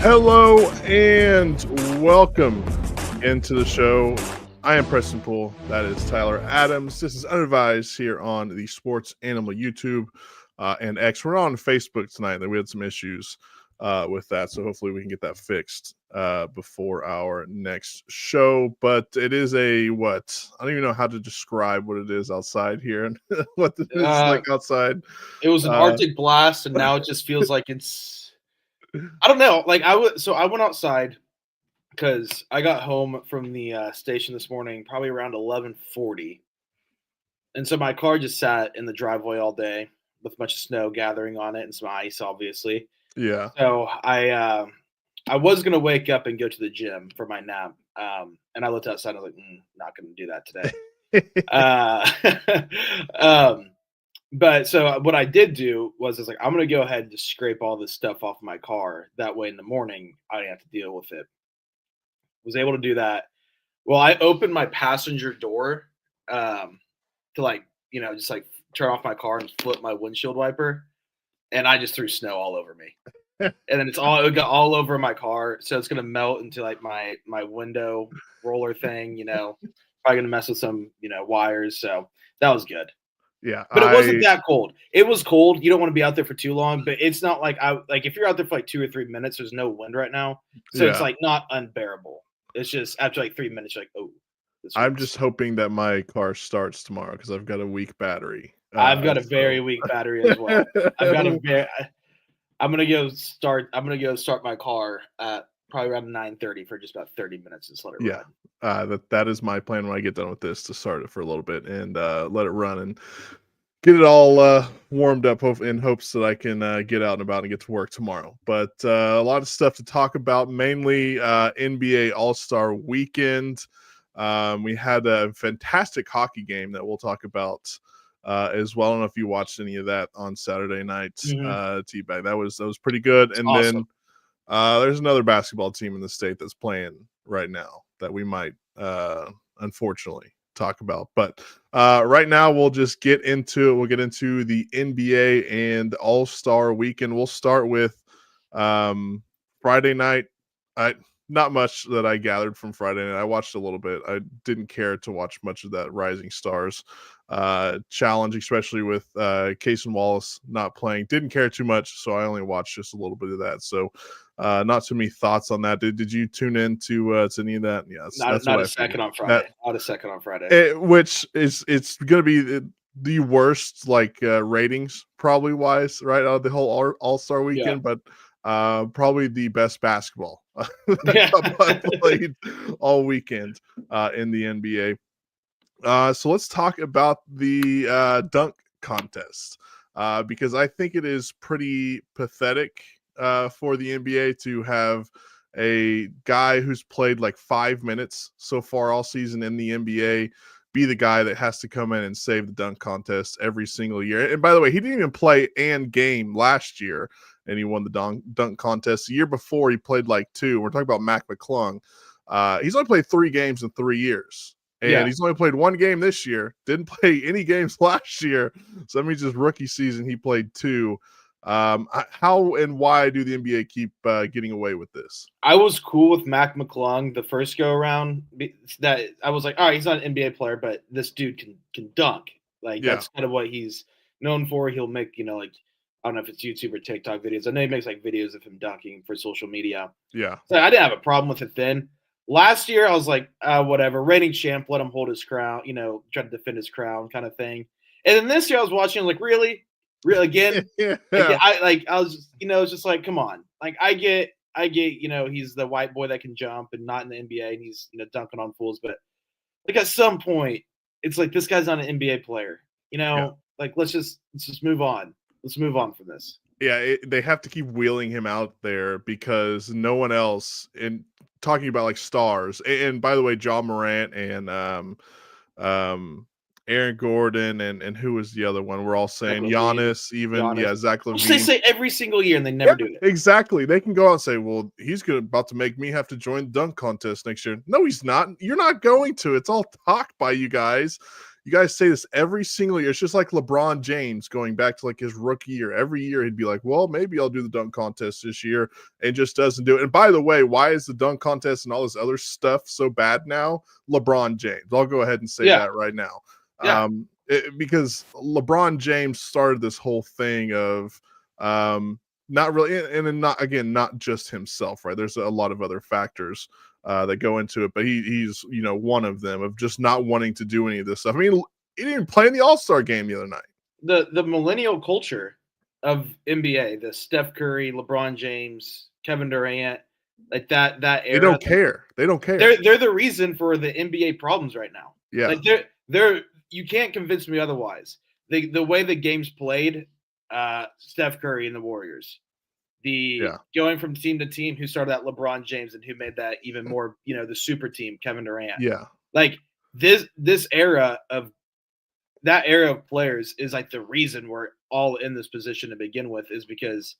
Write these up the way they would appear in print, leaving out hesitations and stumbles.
Hello and welcome into the show. I am Preston Poole. That is Tyler Adams. This is Unadvised here on the Sports Animal YouTube and X. We're on Facebook tonight. We had some issues with that, so hopefully we can get that fixed before our next show. But it is I don't even know how to describe what it is outside here and what it is like outside. It was an Arctic blast, and now it just feels like I don't know. I went outside because I got home from the station this morning, probably around 11:40, and so my car just sat in the driveway all day with a bunch of snow gathering on it and some ice, obviously. Yeah. So I was gonna wake up and go to the gym for my nap, and I looked outside and I was like, not gonna do that today. But so what I did do was I'm going to go ahead and just scrape all this stuff off my car. That way in the morning, I didn't have to deal with it. Was able to do that. Well, I opened my passenger door to just turn off my car and flip my windshield wiper. And I just threw snow all over me. And then it got all over my car. So it's going to melt into my window roller thing, probably going to mess with some, wires. So that was good. Yeah, but it wasn't that cold. It was cold. You don't want to be out there for too long, but it's not like if you're out there for 2 or 3 minutes, there's no wind right now, so it's not unbearable. It's just after 3 minutes, you're like, oh. I'm just hoping that my car starts tomorrow because I've got a weak battery. I've got a very weak battery as well. I'm gonna go start my car at probably around 9:30 for just about 30 minutes and just let it run. That is my plan when I get done with this, to start it for a little bit and let it run and get it all warmed up in hopes that I can get out and about and get to work tomorrow. But a lot of stuff to talk about, mainly NBA All-Star Weekend. We had a fantastic hockey game that we'll talk about as well. I don't know if you watched any of that on Saturday night, T-Bag. That was pretty good. It's and awesome. Then there's another basketball team in the state that's playing right now that we might unfortunately talk about. But right now we'll just get into it. We'll get into the NBA and All-Star Weekend. We'll start with Friday night. Not much that I gathered from Friday night. I watched a little bit. I didn't care to watch much of that Rising Stars challenge, especially with Case and Wallace not playing. Didn't care too much, so I only watched just a little bit of that. So not too many thoughts on that. Did you tune in to any of that? Yeah, not a second on Friday. Not a second on Friday. Which it's going to be the worst ratings probably wise, right, out of the whole All-Star Weekend, but probably the best basketball that got played all weekend in the NBA. So let's talk about the dunk contest because I think it is pretty pathetic for the NBA to have a guy who's played 5 minutes so far all season in the NBA be the guy that has to come in and save the dunk contest every single year. And by the way, he didn't even play and game last year, and he won the dunk contest. The year before, he played 2. We're talking about Mac McClung. He's only played 3 games in 3 years. And he's only played 1 game this year. Didn't play any games last year. So that means his rookie season, he played 2. How and why do the NBA keep getting away with this? I was cool with Mac McClung the first go around. That I was like, all right, he's not an NBA player, but this dude can dunk. That's kind of what he's known for. He'll make I don't know if it's YouTube or TikTok videos. I know he makes videos of him dunking for social media. Yeah, so I didn't have a problem with it then. Last year, I was like, whatever, reigning champ, let him hold his crown. Try to defend his crown, kind of thing. And then this year, I was watching, really again. I was just, it's just come on. I get, he's the white boy that can jump and not in the NBA, and he's dunking on fools. But at some point, it's this guy's not an NBA player. Let's just move on. Let's move on from this. Yeah, they have to keep wheeling him out there because no one else. And talking about stars, and by the way, John Morant and Aaron Gordon and who was the other one? We're all saying Giannis, Zach LaVine. Which they say every single year, and they never do it. Exactly. They can go out and say, well, he's about to make me have to join the dunk contest next year. No, he's not. You're not going to. It's all talk by you guys. you guys say this every single year. It's just like LeBron James going back to like his rookie year. Every year he'd be like, well, maybe I'll do the dunk contest this year, and just doesn't do it. And by the way, why is the dunk contest and all this other stuff so bad now? LeBron James. I'll go ahead and say that right now. Yeah. Because LeBron James started this whole thing of not really, and not just himself, right? There's a lot of other factors that go into it, but he's one of them, of just not wanting to do any of this stuff. I mean, he didn't even play in the All-Star game the other night. The millennial culture of NBA, the Steph Curry, LeBron James, Kevin Durant, like that era. They don't care. They don't care. They're the reason for the NBA problems right now. Yeah. Like they're you can't convince me otherwise. The way the game's played, Steph Curry and the Warriors, going from team to team, who started that LeBron James and who made that even more, the super team, Kevin Durant. Yeah. Like this era of players is like the reason we're all in this position to begin with, is because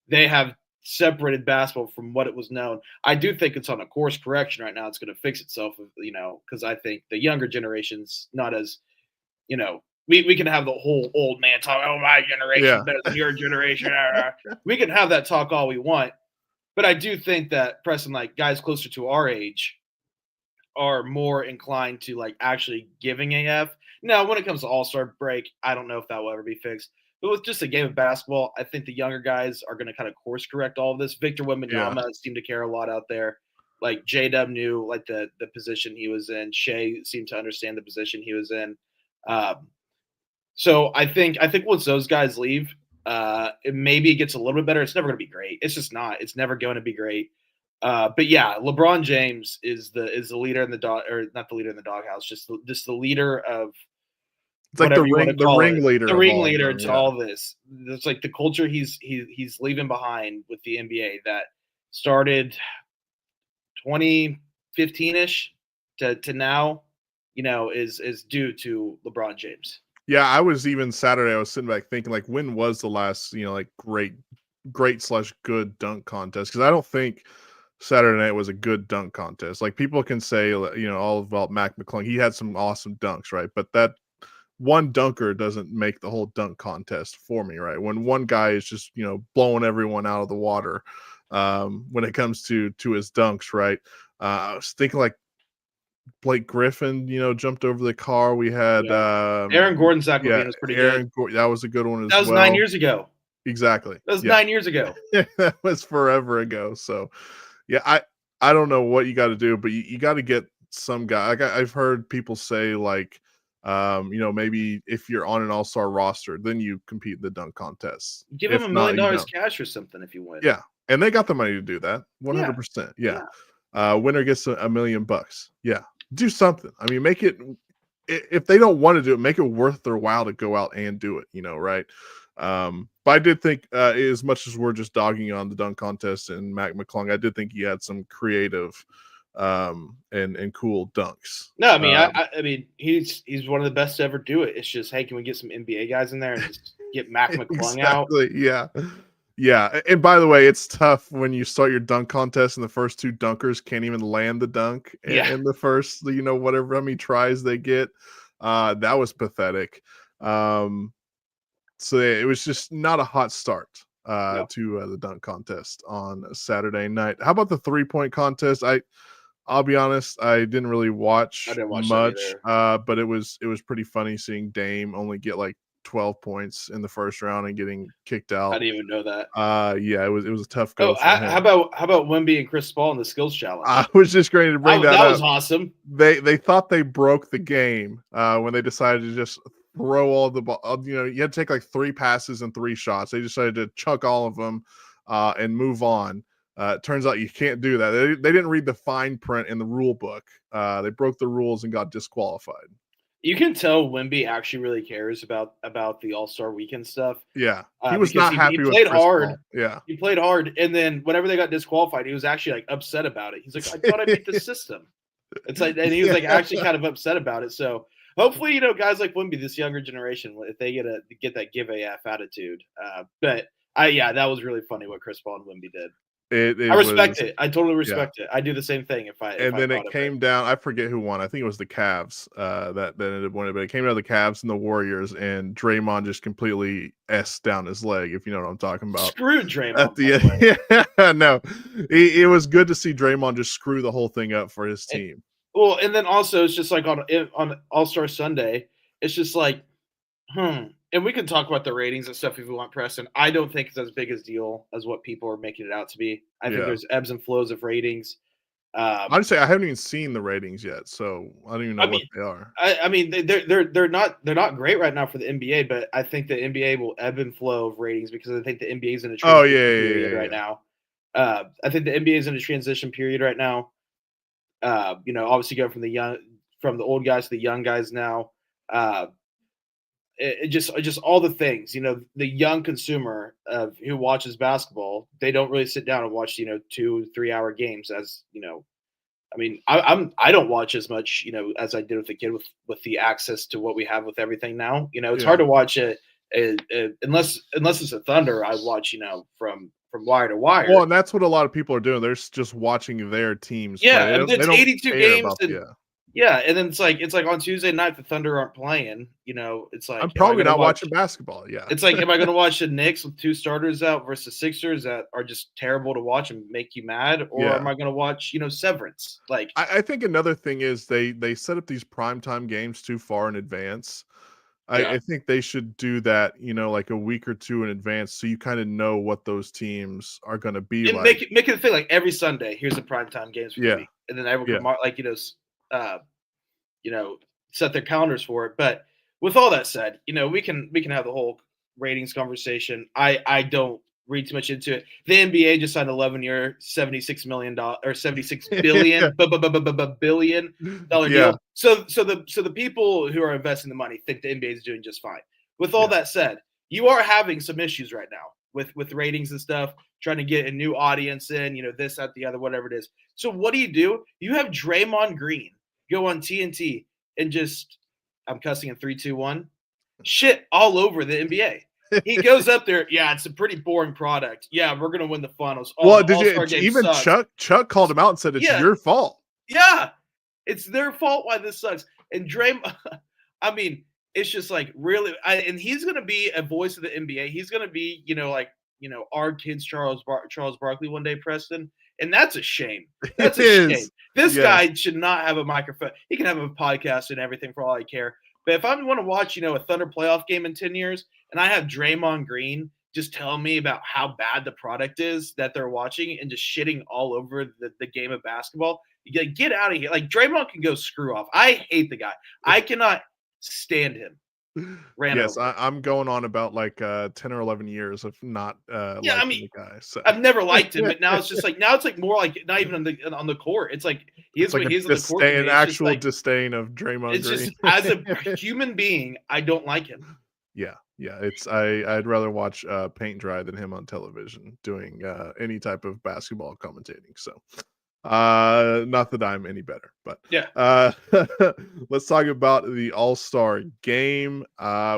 they have separated basketball from what it was known. I do think it's on a course correction right now. It's going to fix itself, because I think the younger generation's not as, we can have the whole old man talk, oh, my generation better than your generation. We can have that talk all we want. But I do think that, Preston, like guys closer to our age are more inclined to like actually giving a F. Now, when it comes to All-Star break, I don't know if that will ever be fixed. But with just a game of basketball, I think the younger guys are going to kind of course correct all of this. Victor Wembanyama seemed to care a lot out there. Like J-Dub knew like the position he was in. Shea seemed to understand the position he was in. So I think once those guys leave, maybe it gets a little bit better. It's never going to be great. It's just not. It's never going to be great. But yeah, LeBron James is the leader in the dog, or not the leader in the doghouse, just the leader of. It's like the ringleader. The ringleader to all this. It's like the culture he's leaving behind with the NBA that started 2015-ish to now, is due to LeBron James. Yeah, I was even Saturday, I was sitting back thinking, like, when was the last, like great/good dunk contest? Because I don't think Saturday night was a good dunk contest. Like, people can say, all about Mac McClung. He had some awesome dunks, right? But that one dunker doesn't make the whole dunk contest for me, right? When one guy is just, blowing everyone out of the water when it comes to his dunks, right? I was thinking like Blake Griffin, jumped over the car. We had Aaron Gordon's Aquafina was pretty good. That was a good one as well. That was 9 years ago. Exactly. That was 9 years ago. That was forever ago. So, yeah, I don't know what you got to do, but you got to get some guy. Like I've heard people say, like, maybe if you're on an all-star roster, then you compete in the dunk contest. Give him $1 million cash or something if you win. Yeah, and they got the money to do that. 100%. Yeah. Winner gets $1 million. Yeah, do something. I mean, make it. If they don't want to do it, make it worth their while to go out and do it. Right? But I did think, as much as we're just dogging on the dunk contest and Mac McClung, I did think he had some creative and cool dunks. No, I mean, I mean, he's one of the best to ever do it. It's just, hey, can we get some NBA guys in there and just get Mac McClung out? Yeah. And by the way, it's tough when you start your dunk contest and the first two dunkers can't even land the dunk in the first, whatever how many tries they get. That was pathetic. So it was just not a hot start to the dunk contest on Saturday night. How about the 3-point contest? I'll be honest, I didn't really watch much, but it was pretty funny seeing Dame only get like 12 points in the first round and getting kicked out. I didn't even know that. Yeah, it was a tough go. How about Wemby and Chris Paul in the skills challenge? I was just going to bring that up. That was awesome. They thought they broke the game when they decided to just throw all the ball. You had to take like 3 passes and 3 shots. They decided to chunk all of them and move on. It turns out you can't do that. They didn't read the fine print in the rule book. They broke the rules and got disqualified. You can tell Wemby actually really cares about the All-Star Weekend stuff. Yeah, he was not happy with Chris hard. Paul. Yeah, he played hard, and then whenever they got disqualified, he was actually like upset about it. He's like, "I thought I beat the system." It's like, and he was like actually kind of upset about it. So hopefully, guys like Wemby, this younger generation, if they get that give AF attitude. But that was really funny what Chris Paul and Wemby did. It I respect was it. I totally yeah. respect it. I do the same thing if And I then thought it of it. came down. I forget who won. I think it was the Cavs that ended up winning, but it came down to the Cavs and the Warriors, and Draymond just completely s down his leg, if you know what I'm talking about. Screw At Draymond, by the the way. end, yeah, no, it was good to see Draymond just screw the whole thing up for his Eh, team. well, and then also it's just like on All-Star Sunday, it's just like, and we can talk about the ratings and stuff if we want, Preston. I don't think it's as big a deal as what people are making it out to be. I think Yeah, there's ebbs and flows of ratings. honestly, I haven't even seen the ratings yet, so I don't even know I what mean, they are. I mean they're not great right now for the NBA, but I think the NBA will ebb and flow of ratings because I think the NBA is in a Oh transition yeah, yeah, period yeah, right yeah. now. I think the NBA is in a transition period right now. Obviously going from the old guys to the young guys now. Uh, it just all the things, the young consumer who watches basketball, they don't really sit down and watch 2-3 hour games as I mean, I don't watch as much, as I did with the kid with the access to what we have with everything now. It's hard Yeah. to watch it unless it's a Thunder. I watch, from wire to Well, wire. and that's what a lot of people are doing. They're just watching their teams play. Yeah, I mean, They it's don't 82 care games, about and yeah. yeah, and then it's like on Tuesday night the Thunder aren't playing. It's I'm like, am I probably gonna not watch? watching basketball. Yeah. It's like, am I gonna watch the Knicks with two starters out versus Sixers that are just terrible to watch and make you mad, or am Yeah. I gonna watch Severance? Like, I think another thing is they set up these primetime games too far in advance. yeah, I think they should do that, like a week or two in advance so you kind of know what those teams are going to be and like. make it a thing like every Sunday. Here's the primetime games for the Yeah. week, and then everyone Yeah. can uh, you know, set their calendars for it. But with all that said, we can have the whole ratings conversation. I don't read too much into it. The NBA just signed 11-year, $76 million or 76 Yeah. billion billion dollar Yeah. deal. So the people who are investing the money think the NBA is doing just fine. With all Yeah. that said, you are having some issues right now with ratings and stuff, trying to get a new audience in, this, that, the other, whatever it is. So what do? You have Draymond Green go on TNT and just, I'm cussing in 3, 2, 1, shit all over the NBA. He goes up there. Yeah, it's a pretty boring product. Yeah, we're gonna win the finals. Oh, Well, the did All you Star game even sucks. Chuck called him out and said it's Yeah, your fault. yeah, it's their fault why this sucks. And Draymond, I mean, it's just like really, and he's gonna be a voice of the NBA. He's gonna be, our kid's Charles Barkley one day, Preston, and that's a shame. It That's a shame. is. This Yes. guy should not have a microphone. He can have a podcast and everything for all I care. But if I want to watch, a Thunder playoff game in 10 years, and I have Draymond Green just telling me about how bad the product is that they're watching and just shitting all over the game of basketball, you get out of here. Like, Draymond can go screw off. I hate the guy. I cannot stand him. Ran Yes, over. I'm going on about like 10 or 11 years of not Yeah, I liking mean, the guy. So I've never liked him, but now it's like more like not even on the court. It's like he it's is like what a he is on the court to disdain, me. an It's just actual like disdain of Draymond it's Green. just as a human being, I don't like him. Yeah, yeah, I'd rather watch paint dry than him on television doing any type of basketball commentating. So not that I'm any better, but Yeah. uh let's talk about the All-Star game,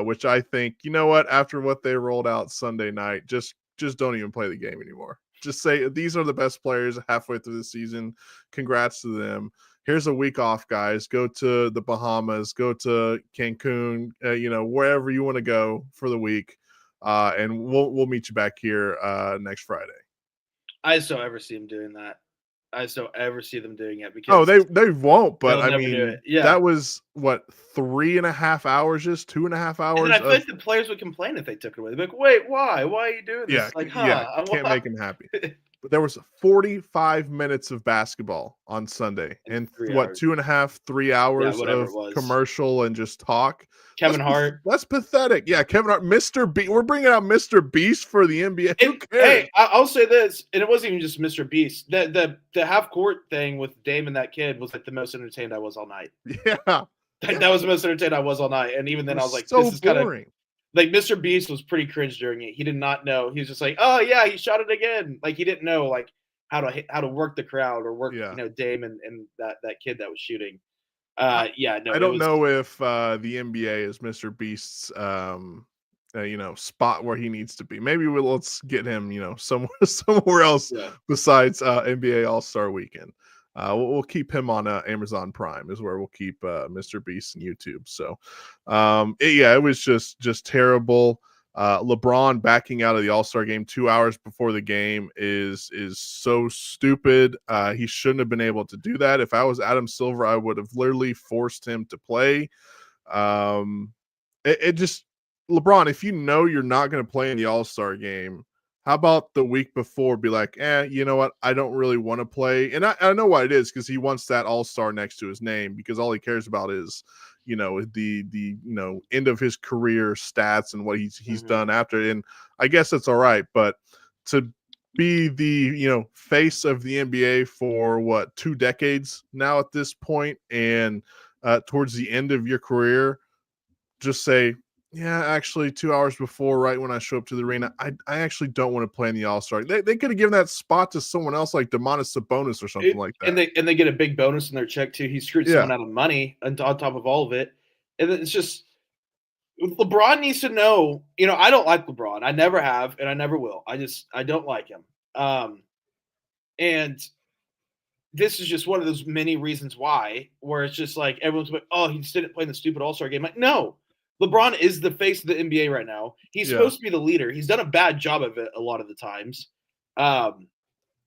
which I think, you know what, after what they rolled out Sunday night, just don't even play the game anymore. Just say these are the best players halfway through the season. Congrats to them. Here's a week off, guys. Go to the Bahamas, go to Cancun, wherever you want to go for the week. And we'll meet you back here next Friday. I just don't ever see him doing that. I just don't ever see them doing it Oh, because they won't, but they'll I never do it. mean, Yeah. that was what, 3.5 hours, just 2.5 And then I hours feel of like the players would complain if they took it away. They'd be like, wait, why? Why are you doing yeah, this? Like, yeah, can't why? make him happy. But there was 45 minutes of basketball on Sunday In and 3 hours. 2.5, 3 Yeah, hours whatever of it was. commercial and just talk. Kevin Hart. That's pathetic. Yeah, Kevin Hart, Mr. B. We're bringing out Mr. Beast for the NBA. Who And cares? hey, I'll say this, and it wasn't even just Mr. Beast. The half court thing with Dame and that kid was like the most entertained I was all night. Yeah, Like, that was the most entertained I was all night. And even it then, I was was like, so this is kind of boring. like Mr. Beast was pretty cringe during it. He did not know. He was just like, oh yeah, he shot it again. Like, he didn't know like how to work the crowd or work Yeah. Dame and that kid that was shooting. I Yeah, no, I it don't was. know if the NBA is Mr. Beast's spot where he needs to be. Maybe let's get him, somewhere else Yeah. besides NBA All-Star Weekend. We'll keep him on Amazon Prime is where we'll keep Mr. Beast and YouTube. So, it was just terrible. LeBron backing out of the All-Star game 2 hours before the game is so stupid. He shouldn't have been able to do that. If I was Adam Silver, I would have literally forced him to play. It just LeBron, if you know you're not going to play in the All-Star game, how about the week before be like, you know what? I don't really want to play. And I know why it is, because he wants that All-Star next to his name, because all he cares about is, the end of his career stats and what he's done after. And I guess that's all right. But to be the, face of the NBA for 2 decades now at this point, and towards the end of your career, just say, yeah, actually 2 hours before, right when I show up to the arena, I actually don't want to play in the All-Star. They could have given that spot to someone else like Domantas Sabonis or something like that. And they get a big bonus in their check too. He screwed someone out of money on top of all of it. And it's just LeBron needs to know, I don't like LeBron. I never have, and I never will. I don't like him. And this is just one of those many reasons why, where it's just like everyone's like, oh, he just didn't play in the stupid All-Star game. Like, no. LeBron is the face of the NBA right now. He's supposed to be the leader. He's done a bad job of it a lot of the times.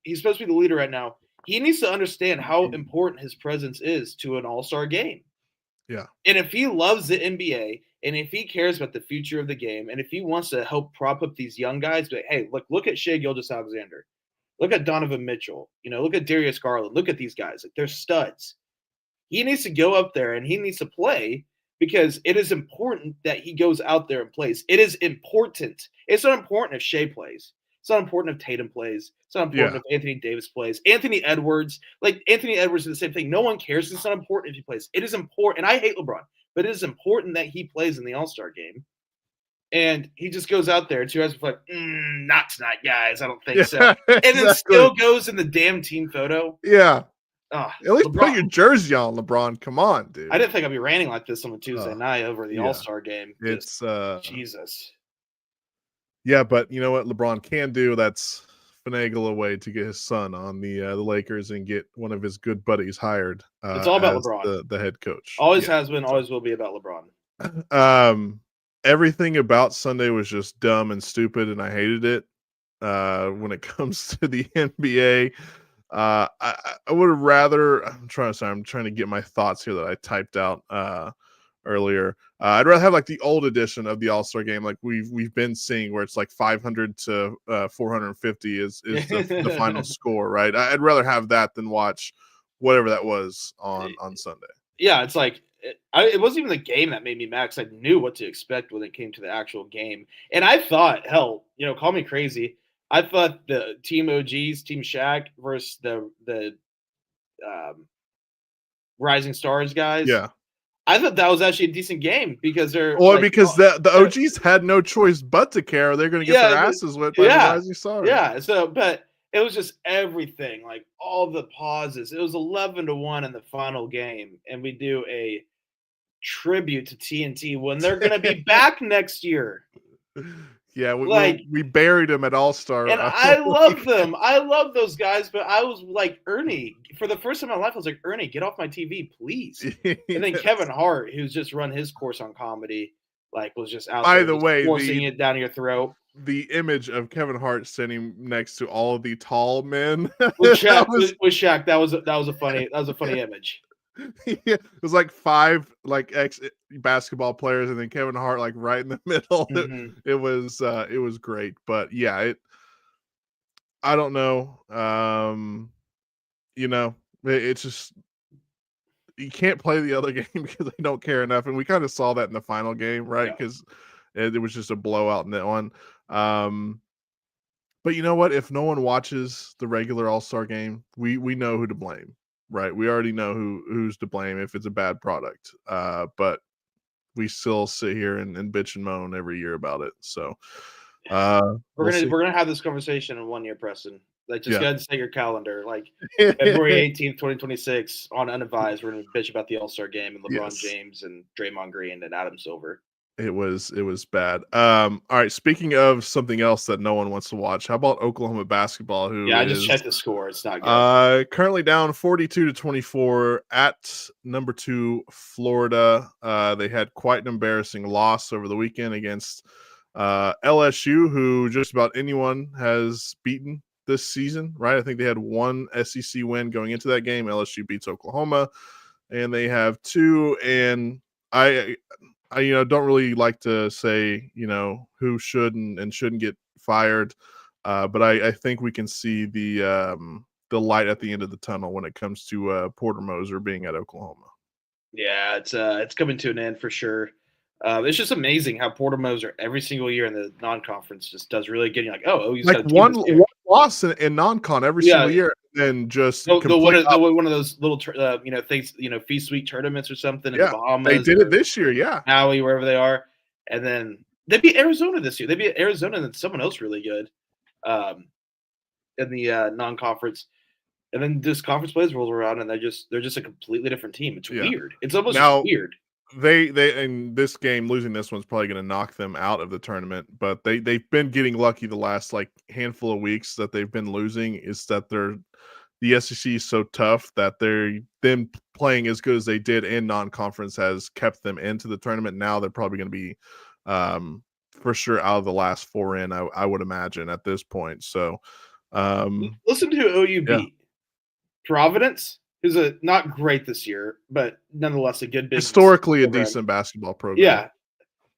He's supposed to be the leader right now. He needs to understand how important his presence is to an All-Star game. Yeah. And if he loves the NBA, and if he cares about the future of the game, and if he wants to help prop up these young guys, but hey, look at Shai Gilgeous-Alexander. Look at Donovan Mitchell. Look at Darius Garland. Look at these guys. Like, they're studs. He needs to go up there and he needs to play, because it is important that he goes out there and plays. It is important. It's not important if Shai plays. It's not important if Tatum plays. It's not important if Anthony Davis plays. Anthony Edwards is the same thing. No one cares. It's not important if he plays. It is important. And I hate LeBron, but it is important that he plays in the All-Star game. And he just goes out there. 2 hours like, not tonight, guys. I don't think so. And then still goes in the damn team photo. Yeah. At least LeBron, put your jersey on, LeBron. Come on, dude. I didn't think I'd be ranting like this on a Tuesday night over the All-Star game. It's Jesus. Yeah, but you know what LeBron can do? That's finagle a way to get his son on the Lakers and get one of his good buddies hired. It's all about LeBron, the head coach. Always has been, always will be about LeBron. Everything about Sunday was just dumb and stupid, and I hated it. When it comes to the NBA. I would have rather. I'm trying to get my thoughts here that I typed out earlier. I'd rather have like the old edition of the All-Star game, like we've been seeing, where it's like 500 to 450 is the final score, right? I'd rather have that than watch whatever that was on Sunday. Yeah, it's like it wasn't even the game that made me mad, because I knew what to expect when it came to the actual game, and I thought, hell, call me crazy, I thought the Team OGs, Team Shaq versus the Rising Stars guys. Yeah, I thought that was actually a decent game, because they're because the OGs had no choice but to care. They're going to get their asses whipped by the Rising Stars. Yeah. So, but it was just everything, like all the pauses. It was 11-1 in the final game, and we do a tribute to TNT when they're going to be back next year. Yeah, we buried him at All-Star. And I love them. I love those guys, but I was like, Ernie, for the first time in my life, I was like, Ernie, get off my TV, please. And then Kevin Hart, who's just run his course on comedy, was just out there forcing it down your throat. The image of Kevin Hart sitting next to all of the tall men with Shaq, that was a funny image. It was like 5 ex basketball players, and then Kevin Hart right in the middle. Mm-hmm. It was great, but yeah, I don't know. It's just you can't play the other game because they don't care enough, and we kind of saw that in the final game, right? Because it was just a blowout in that one. But you know what? If no one watches the regular All-Star game, we know who to blame. Right, we already know who's to blame if it's a bad product, but we still sit here and bitch and moan every year about it. So we're gonna have this conversation in 1 year, Preston. Just go ahead and set your calendar. February 18th, 2026, on Unadvised, we're gonna bitch about the All-Star game and LeBron James and Draymond Green and Adam Silver. It was bad. All right. Speaking of something else that no one wants to watch, how about Oklahoma basketball? Who Yeah, I just is checked the score. It's not good. currently down 42-24 at number 2 Florida. They had quite an embarrassing loss over the weekend against LSU, who just about anyone has beaten this season. Right? I think they had one SEC win going into that game. LSU beats Oklahoma, and they have 2. And I don't really like to say, who should and shouldn't get fired. But I think we can see the light at the end of the tunnel when it comes to Porter Moser being at Oklahoma. Yeah, it's coming to an end for sure. It's just amazing how Porter Moser every single year in the non-conference just does really good. You're like, oh, he's Like got a team this year. one loss in non-con every single Yeah, year, and then just the complete. one of those little things, feast week tournaments or something in the Yeah, they Bahamas did it or this year. Yeah, Maui, wherever they are, and then they beat Arizona this year. They beat Arizona and then someone else really good in the non-conference. And then this conference plays rolls around, and they're just a completely different team. It's yeah. weird. It's almost just Now weird. they in this game, losing this one's probably going to knock them out of the tournament. But they've been getting lucky the last like handful of weeks that they've been losing. Is that the SEC is so tough that them playing as good as they did in non-conference has kept them into the tournament. Now they're probably going to be for sure out of the last 4 in. I would imagine at this point. So Listen to who OU yeah, beat. Providence, who's not great this year, but nonetheless a good business historically a program. decent basketball program. Yeah.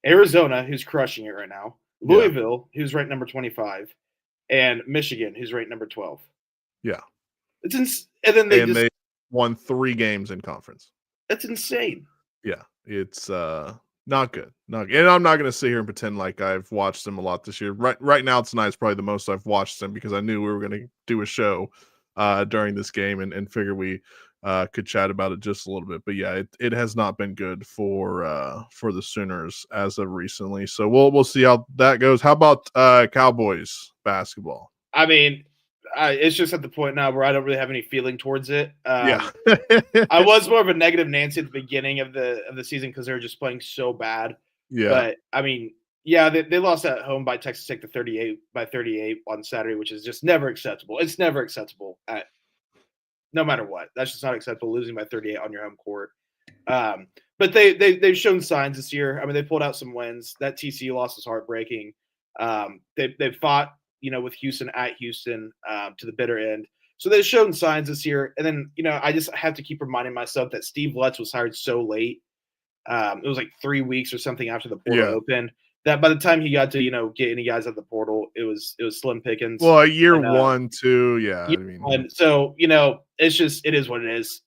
Arizona, who's crushing it right now. Yeah, Louisville, who's ranked number 25, and Michigan, who's ranked number 12. yeah, And then and they won 3 games in conference. that's insane. Yeah, it's not good. Not good. And I'm not gonna sit here and pretend like I've watched them a lot this year. Right now tonight's probably the most I've watched them because I knew we were gonna do a show during this game and figure we could chat about it just a little bit. But yeah, it has not been good for the Sooners as of recently. So we'll see how that goes. How about Cowboys basketball? I mean, it's just at the point now where I don't really have any feeling towards it. Yeah. I was more of a negative Nancy at the beginning of the season because they were just playing so bad. Yeah. But I mean, yeah, they lost at home by Texas Tech to 38 on Saturday, which is just never acceptable. It's never acceptable no matter what. That's just not acceptable, losing by 38 on your home court. But they've shown signs this year. I mean, they pulled out some wins. That TCU loss was heartbreaking. They've fought, with Houston at Houston to the bitter end. So they've shown signs this year. And then, I just have to keep reminding myself that Steve Lutz was hired so late. It was like 3 weeks or something after the portal opened that by the time he got to, get any guys out the portal, it was slim pickings. Well, year 1, 2, yeah. I mean, so, it is what it is.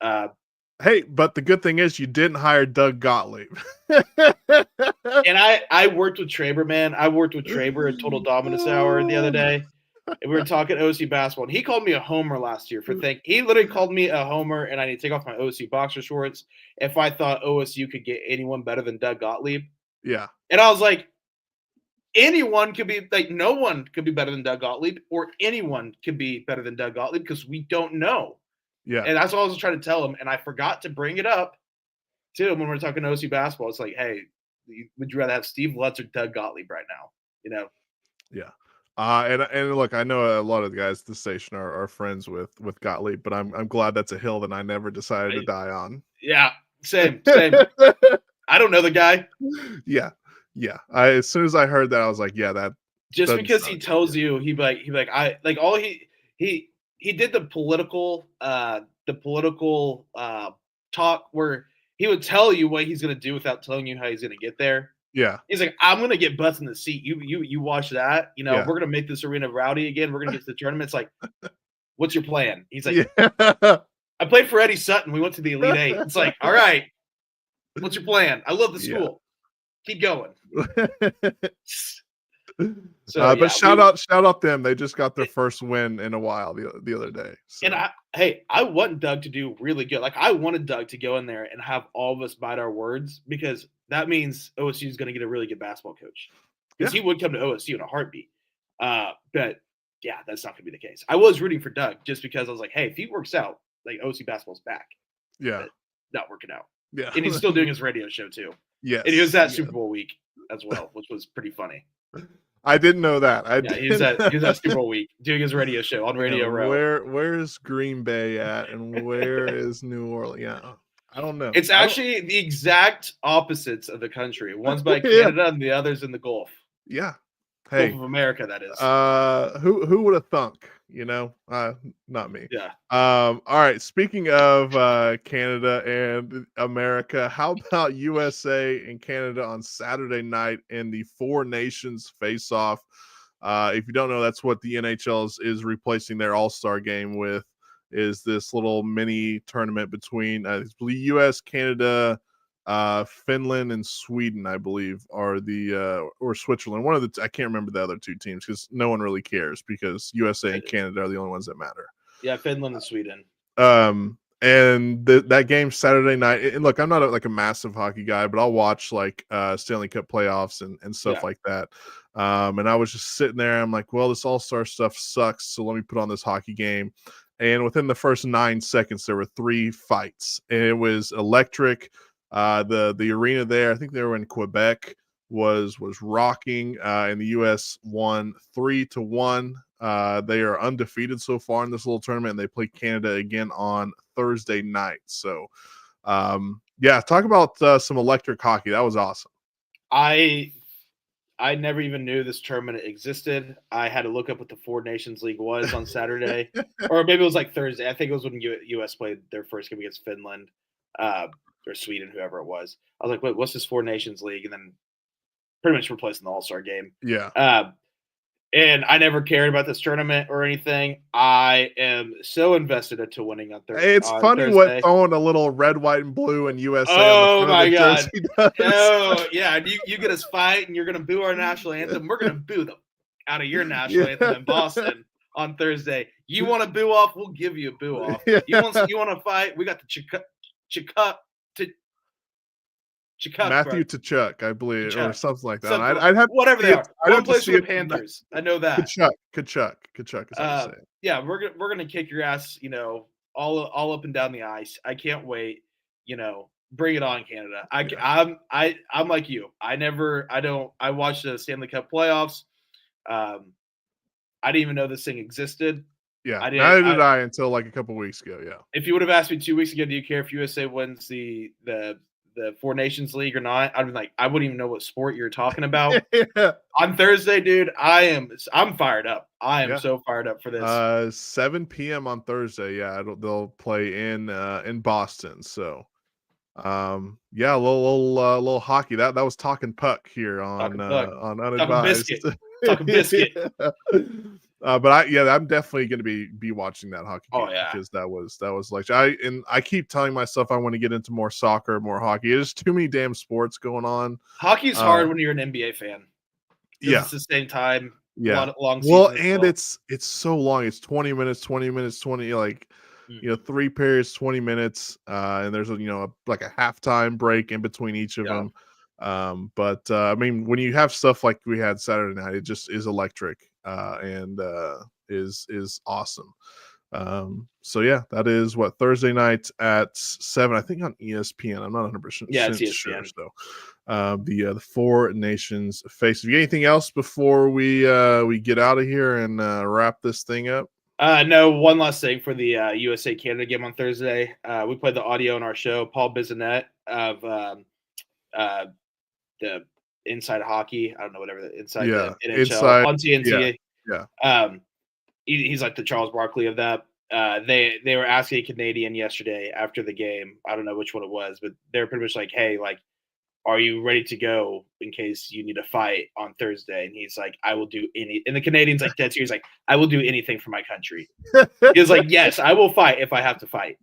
Hey, but the good thing is you didn't hire Doug Gottlieb. And I worked with Traber, man. I worked with Traber at Total Dominance Hour the other day. And we were talking OC basketball. And he called me a homer last year he literally called me a homer, and I need to take off my OC boxer shorts if I thought OSU could get anyone better than Doug Gottlieb. Yeah. And I was like, anyone could be no one could be better than Doug Gottlieb, or anyone could be better than Doug Gottlieb because we don't know. Yeah. And that's what I was trying to tell him. And I forgot to bring it up to him when we're talking OC basketball. It's like, hey, would you rather have Steve Lutz or Doug Gottlieb right now? Yeah. And look, I know a lot of the guys at the station are friends with Gottlieb, but I'm glad that's a hill that I never decided to die on. Yeah, same. I don't know the guy. Yeah. As soon as I heard that, I was like, yeah, that just because he tells you he did the political talk where he would tell you what he's going to do without telling you how he's going to get there. Yeah. He's like, I'm going to get butts in the seat. You watch that. We're going to make this arena rowdy again. We're going to get to the tournament. It's like, what's your plan? He's like, I played for Eddie Sutton. We went to the Elite Eight. It's like, all right, what's your plan? I love the school. Keep going. So, but shout out them. They just got their first win in a while the other day. So. And I want Doug to do really good. Like, I wanted Doug to go in there and have all of us bite our words, because that means OSU is going to get a really good basketball coach. Because he would come to OSU in a heartbeat. But yeah, that's not going to be the case. I was rooting for Doug just because I was like, hey, if he works out, like, OSU basketball's back. Yeah. But not working out. Yeah. And he's still doing his radio show too. Yes. And it was that Super Bowl week. as well, which was pretty funny. I didn't know that. He was at Super Bowl week doing his radio show on Radio Row. Where is Green Bay at, and where is New Orleans? Yeah, I don't know. It's actually the exact opposites of the country. One's by Canada and the other's in the Gulf. Yeah. Hey, Gulf of America, that is. Who would have thunk? Not me. Yeah. All right. Speaking of Canada and America, how about USA and Canada on Saturday night in the Four Nations face-off? If you don't know, that's what the NHL is replacing their All-Star game with. Is this little mini tournament between the U.S., Canada, Finland and Sweden, I believe, are the or Switzerland. One of the I can't remember the other two teams because no one really cares because USA and Canada are the only ones that matter. Yeah, Finland and Sweden. And that game Saturday night. And look, I'm not like a massive hockey guy, but I'll watch like Stanley Cup playoffs and stuff like that. And I was just sitting there. I'm like, well, this All-Star stuff sucks, so let me put on this hockey game. And within the first 9 seconds, there were 3 fights, and it was electric. The arena there, I think they were in Quebec, was rocking, and the U.S. won 3-1. They are undefeated so far in this little tournament, and they play Canada again on Thursday night. So, talk about some electric hockey. That was awesome. I never even knew this tournament existed. I had to look up what the Four Nations League was on Saturday, or maybe it was like Thursday. I think it was when U.S. played their first game against Finland. Or Sweden, whoever it was. I was like, what's this Four Nations League? And then pretty much replacing the All-Star game. Yeah. And I never cared about this tournament or anything. I am so invested into winning on Thursday. It's funny what throwing a little red, white, and blue and USA on the front of the God. jersey does. Oh, yeah. You get us fight, and you're going to boo our national anthem. We're going to boo the out of your national anthem in Boston on Thursday. You want to boo off? We'll give you a boo off. Yeah. You want to fight? We got the Matthew Tkachuk, I believe, or something like that. I'd have whatever they are. One place for the Panthers. I know that. Tkachuk is how you say it. Yeah, we're gonna kick your ass, all up and down the ice. I can't wait. Bring it on, Canada. I'm like you. I watched the Stanley Cup playoffs. I didn't even know this thing existed. Yeah, neither did I until like a couple weeks ago. Yeah. If you would have asked me 2 weeks ago, do you care if USA wins the Four Nations League or not? I'd be like, I wouldn't even know what sport you're talking about. Yeah. On Thursday, dude, I'm fired up. I am so fired up for this. 7 p.m. on Thursday. Yeah, they'll play in Boston. So, a little hockey. That was talking puck here on Unadvised. Talking biscuit. But I'm definitely going to be watching that hockey game because that was like I keep telling myself I want to get into more soccer, more hockey. There's too many damn sports going on. Hockey is hard when you're an NBA fan. Yeah, it's the same time. Yeah, long well, and it's so long. It's 20 minutes, 20 like 3 periods, 20 minutes, and there's like a halftime break in between each of them. But I mean, when you have stuff like we had Saturday night, it just is electric and is awesome. So yeah, that is what Thursday night at 7, I think on ESPN. I'm not 100% sure. So the Four Nations face. Have you got anything else before we get out of here and wrap this thing up? No, one last thing for the USA Canada game on Thursday. We played the audio in our show. Paul Bissonnette of the Inside Hockey. I don't know, whatever the Inside the NHL on TNT. Yeah. He's like the Charles Barkley of that. They were asking a Canadian yesterday after the game. I don't know which one it was, but they're pretty much like, hey, like, are you ready to go in case you need a fight on Thursday? And he's like, I will do any. And the Canadian's like, that's he's like, I will do anything for my country. He was like, yes, I will fight if I have to fight.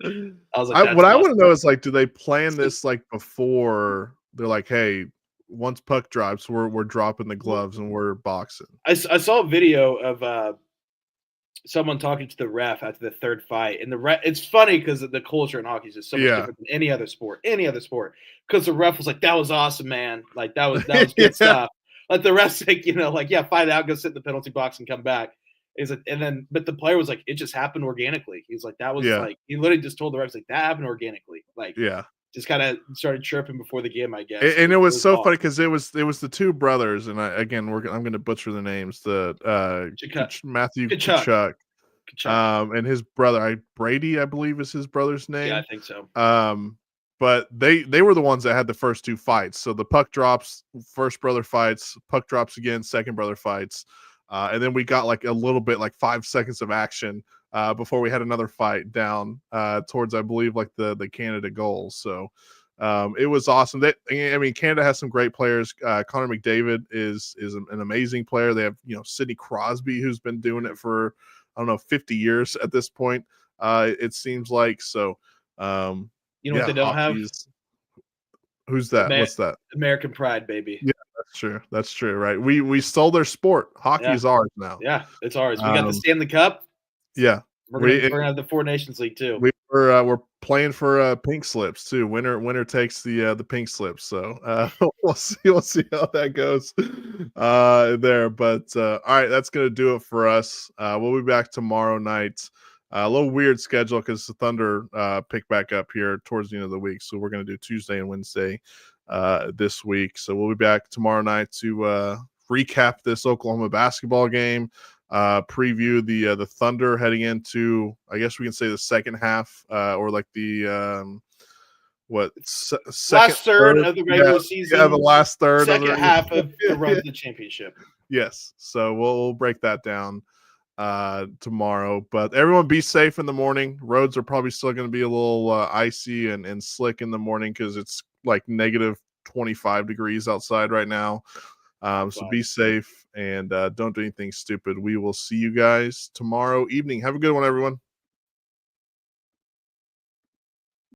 I was like, what I want to know is like, do they plan this like before they're like, hey, once puck drops, we're dropping the gloves and we're boxing? I saw a video of someone talking to the ref after the third fight, and it's funny because the culture in hockey is just so much different than any other sport. Because the ref was like, "That was awesome, man! Like that was good stuff." Like the ref's like, yeah, fight out, go sit in the penalty box, and come back. Is it? And then, but the player was like, "It just happened organically." He's like, "That was like," he literally just told the refs like, "That happened organically." Like, just kind of started chirping before the game, I guess. And it was so off. funny because it was the two brothers, and I'm going to butcher the names. The Matthew Kachuk. And his brother, Brady, I believe is his brother's name. Yeah, I think so. But they were the ones that had the first two fights. So the puck drops, first brother fights, puck drops again, second brother fights. And then we got like a little bit, like 5 seconds of action before we had another fight down towards, I believe, like the Canada goals. So it was awesome. Canada has some great players. Connor McDavid is an amazing player. They have, Sidney Crosby, who's been doing it for, I don't know, 50 years at this point. It seems like. So what they don't have? Who's that? What's that? American pride, baby. Yeah, that's true. That's true, right? We stole their sport. Hockey is ours now. Yeah, it's ours. We got the Stanley Cup. Yeah. We're gonna have the Four Nations League too. We're playing for pink slips too. Winner takes the pink slips. So we'll see how that goes there. But all right, that's gonna do it for us. We'll be back tomorrow night. A little weird schedule because the Thunder pick back up here towards the end of the week. So we're gonna do Tuesday and Wednesday this week. So we'll be back tomorrow night to recap this Oklahoma basketball game. Preview the Thunder heading into, I guess we can say, the second half or like the last third of the regular season. Yeah, the last third second half of the run to the championship. Yes, so we'll break that down tomorrow. But everyone be safe in the morning. Roads are probably still going to be a little icy and slick in the morning because it's like negative 25 degrees outside right now. So be safe and don't do anything stupid. We will see you guys tomorrow evening. Have a good one, everyone.